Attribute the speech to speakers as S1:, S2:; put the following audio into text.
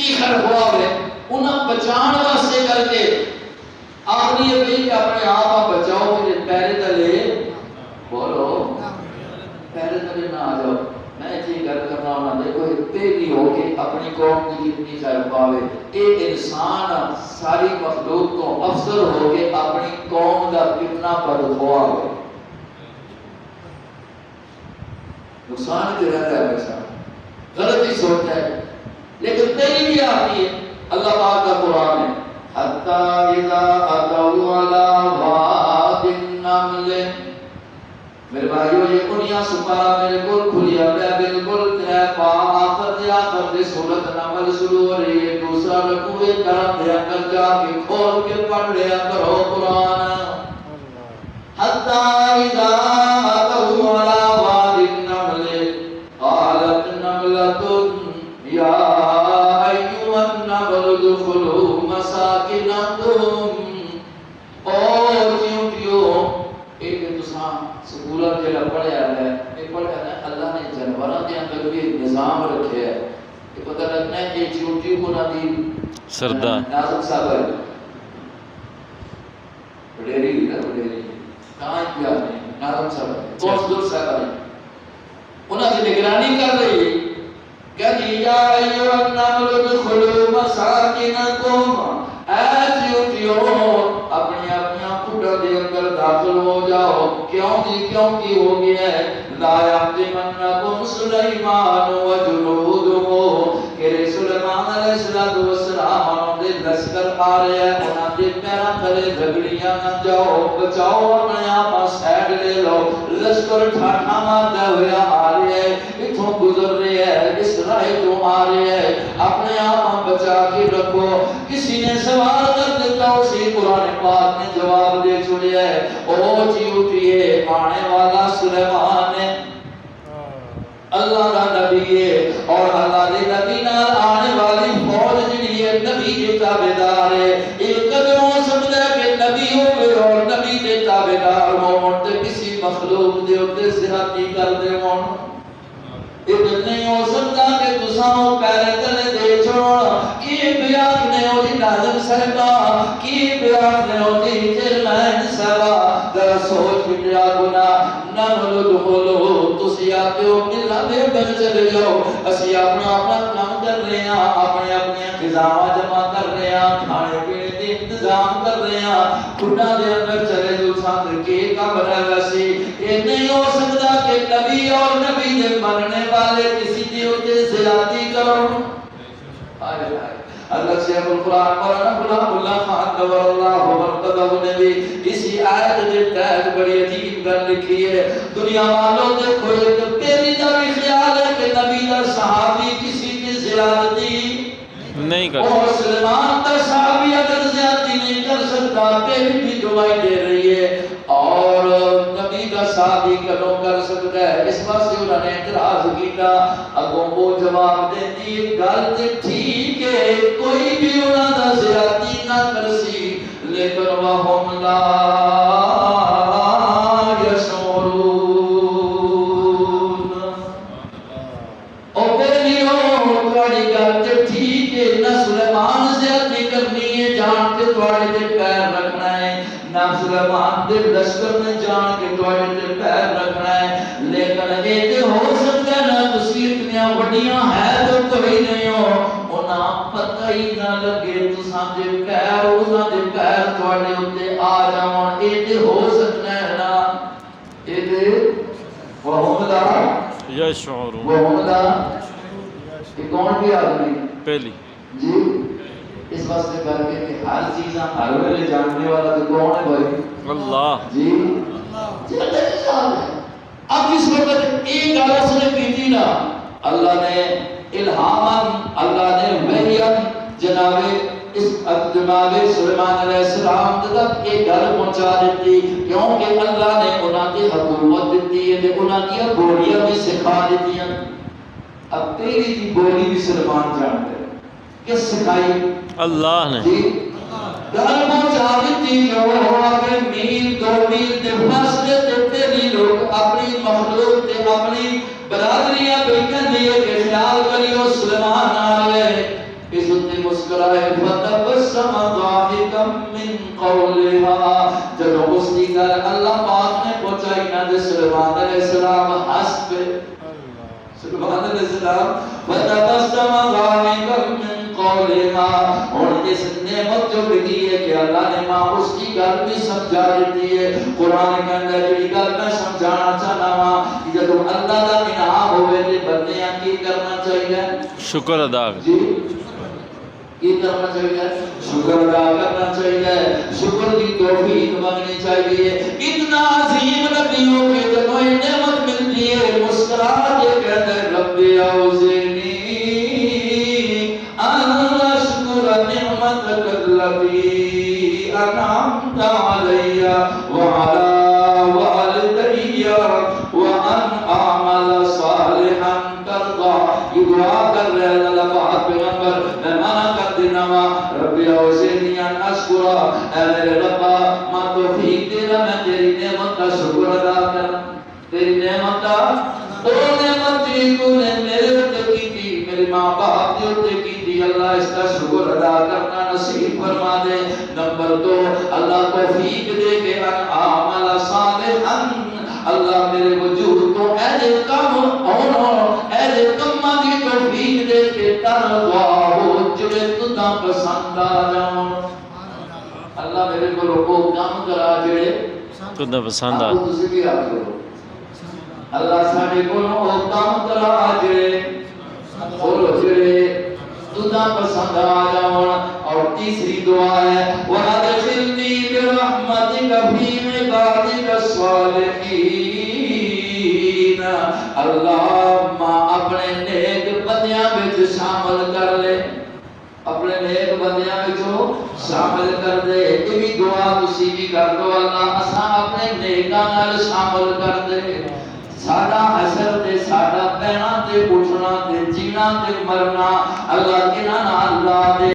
S1: کی خیر ہوا ہوئے انہاں بچان واسطے کر کے آخری یہ بھی کہ اپنے آپ بچاؤ میرے پیرے تلے بولو پیرے تلے نہ آ جاؤ میں یہ گل کرنا ہونا دیکھو پہلی ہو کے اپنی قوم کی کتنی خیر پاوے ایک انسان ساری مخلوق کو افضل ہو کے اپنی قوم کا کتنا بدخواہ ہوئے نقصان کی رہتا ہے پیسہ غلطی سوچتا ہے لیکن تیری بھی آتی ہے اللہ پاک کا قرآن ہے حَتَّى إِذَا أَتَوْا عَلَى وَادِ النَّمْلِ میرے بھائیو یہ انیا سپارا میرے کل کھلیا میں بالکل تیرے پا آخر دے سورت نمل شروع ہو رہی ہے دوسرا رکوے کرم دیا کر جا کے کھول کے پڑھ لیا کرو قرآن حَتَّى إِذَا أَتَوْا عَلَى وَادِ النَّمْلِ قَالَتْ نَمْلَةٌ يَا أَيُّهَا النَّمْلُ ادْخُلُوا مَسَاكِنَكُمْ اور چیونٹیوں ایک انسان سکولہ جلہ پڑھے آ رہا ہے ایک پڑھے آ رہا ہے اللہ نے جنوران دے اندر بھی نظام رکھے ہے کہ پتہ لگنا ہے کہ چیونٹیوں کو نہ دی
S2: سردار
S1: نازک صاحب ہے بڑیری بڑیری کہاں کیا نہیں نازک صاحب ہے کون دور صاحب ہے انہاں سے نگرانی کر رہی ہے کہ یا ایوہ النمل ادخلوا مساکنکم اے چیونٹیوں اپنی پھوٹا دے اندر داخل ہو جاؤ کیوں کی ہو گیا ہے لا یحتمنکم سلیمان و جنودہ کہ سلیمان علیہ السلام دے لشکر آ رہے ہیں انہاں دے پیرا تلے جھگڑیاں نہ جاؤ بچاؤ اپنے آپ سیڈ لے لو لشکر ٹھاٹھا مارتا ہوا آ رہے ہیں اتھوں گزر رہے ہیں اس راہ تو آ رہے ہیں اپنے آپ بچا کے رکھو کسی نے سوال کر دیتا اسی قرآن پاک نے جواب دے چھوڑیا ہے او چیوٹیے آنے والا سلیمان ہے اللہ کا نبی ہے اور اللہ کے نبی نال آنے والی فوج جڑی ہے نبی کے تابعدار ہے ایک قدر ہو سکتا ہے کہ نبی ہوئے اور نبی کے تابعدار ہوں تے کسی مخلوق دے اوتے زیادتی کر دے ہوں اتنا نہیں ہو سکتا کہ تساں پیرے تلے دے چھوڑ کی بیاک نے ہوئی ناظم صاحبہ کی بیاک نے ہوئی چیئرمین صاحبہ ذرا سوچ بٹیا گناہ نمل دخلو تسی آتے ہو ملنا دے بن چلے جاؤ اسی اپنا کام کر رہے ہیں اپنے خزامہ جمع کر رہے ہیں کھانے پینے دے انتظام کر رہے ہیں کھڑا دے اندر چلے جو ساتھ کے کام رہا سی یہ نہیں ہو سکتا کہ نبی اور نبی دے مننے والے کسی دیو کے زیادتی کرو آئے اللہ شیخ القرآن مولانا غلام اللہ خان نور اللہ مرتضی نے بھی اسی آیت کے تحت بڑی عجیب گل لکھی ہے دنیا والوں دیکھو ایک پہلی دا بھی خیال ہے کہ نبی دا صحابی کسی کی زیادتی نہیں کر سکتا اور سلیمان دا صحابی اگر زیادتی نہیں کر سکتا پہلی بھی دعائی دے رہی ہے اور نبی دا صحابی کدوں کر سکتا ہے اس بات سے انہوں نے اعتراض کیتا اگوں وہ جواب دیتی گل تے ٹھیک ہے کوئی بھی انہوں دا زیادتی نہ کرسی لیکن وہم لا یشعرون او پہلیوں تھوڑی گل تے ٹھیک ہے نہ سلیمان زیادتی کرنی ہے جان کے تھوڑے دے پیر رکھنا ہے نہ سلیمان دے لشکر میں جان کے تھوڑے دے پیر رکھنا ہے لیکن یہ ہو سکتا ہے نہ تسی اتنیاں بڑیاں ہے تو کوئی نہیں ہو انہاں پتہ ہی نہ لگے تساں دے پیر اساں دے پیر تھوڑے اوتے آ جاون یہ ہو سکتا ہے نا یہ وہم لا
S2: یشعرون
S1: وہم لا یہ کون بھی آدمی
S2: پہلی
S1: جی اس واسطے کر کے کہ ہر چیز ہر ویلے جاننے والا تو کون ہے بھائی اللہ جی اب اس وقت ایک گل اس نے کی تھی نا اللہ نے الہاماً اللہ نے وحیاً جناب سلیمان علیہ السلام تک ایک گل پہنچا دیتی کیونکہ اللہ نے انہاں کی حکومت دیتی ہے انہاں کی بولیاں بھی سکھا دیتی ہیں اب تیری کی بولی بھی سلیمان جانتے ہیں کس سکھائی اللہ نے جی گل پہنچا دیتی جو آگے میل دو میل دے فاصلے تے تیری لوگ اپنی مخلوق تے اپنی برادریاں بیٹھن دیئے کہ خیال کریو سلیمان آ رہے اس تے مسکرائے فتبسم ضاحکا من قولها جب اس کی گل اللہ پاک نے پہنچائی نہ سلیمان علیہ السلام ہنس پہ سلیمان علیہ السلام فتبسم ضاحکا من قولها اور اس نعمت جو ملی ہے کہ اللہ نے ماں اس کی گل بھی سمجھا دیتی ہے قرآن کے اندر جڑی گل میں سمجھانا چاہنا وا کہ جب اللہ کا انعام ہوئے تے بندے کی کرنا چاہیے
S2: شکر ادا
S1: جی کی کرنا چاہیے شکر ادا کرنا چاہیے شکر کی توفیق مانگنی چاہیے اتنا عظیم نبیوں کے جب نعمت ملتی ہے مسکرا کے کہتے ہیں رب اوزعنی ان اشکر نعمتک التی انعمت علی وعلی والدی وان اعمل صالحا ترضى دعا کر رہے اللہ پاک پیغمبر میں منع کر دینا وا رب اوزعنی ان اشکر اے میرے ربا ما توفیق دے میں تیری نعمت کا شکر ادا کروں تیری نعمت کا او نعمت تو نے میرے تے کی تھی میرے ماں باپ کے اوپر کی تھی اللہ اس کا شکر ادا کرنا نصیب فرما دے نمبر 2 اللہ توفیق دے کہ ان اعمال صالحا اللہ میرے وجود کو ایسے کم ہونا ایسے کم کی توفیق دے کے ترضا ہو جڑے تُدھا پسند آ جاؤں اللہ میرے کو روکو کام کرا جڑے
S2: تُدھا پسند آ
S1: آپ کو تسی بھی آپ کرو اللہ ساڑھے کو کام کرا جڑے بولو جڑے تُدھا پسند آ جاؤں اور تیسری دعا ہے وَأَدْخِلْنِي بِرَحْمَتِكَ فِي عِبَادِكَ الصَّالِحِينَ اللہ ماں اپنے نیک بندیاں وچ شامل کر لے اپنے نیک بندیاں وچ شامل کر دے یہ بھی دعا تسی بھی کر دو اللہ اساں اپنے نیکاں نال شامل کر دے ساڈا حشر تے ساڈا پینا تے اٹھنا تے جینا تے مرنا اللہ انہاں نال اللہ دے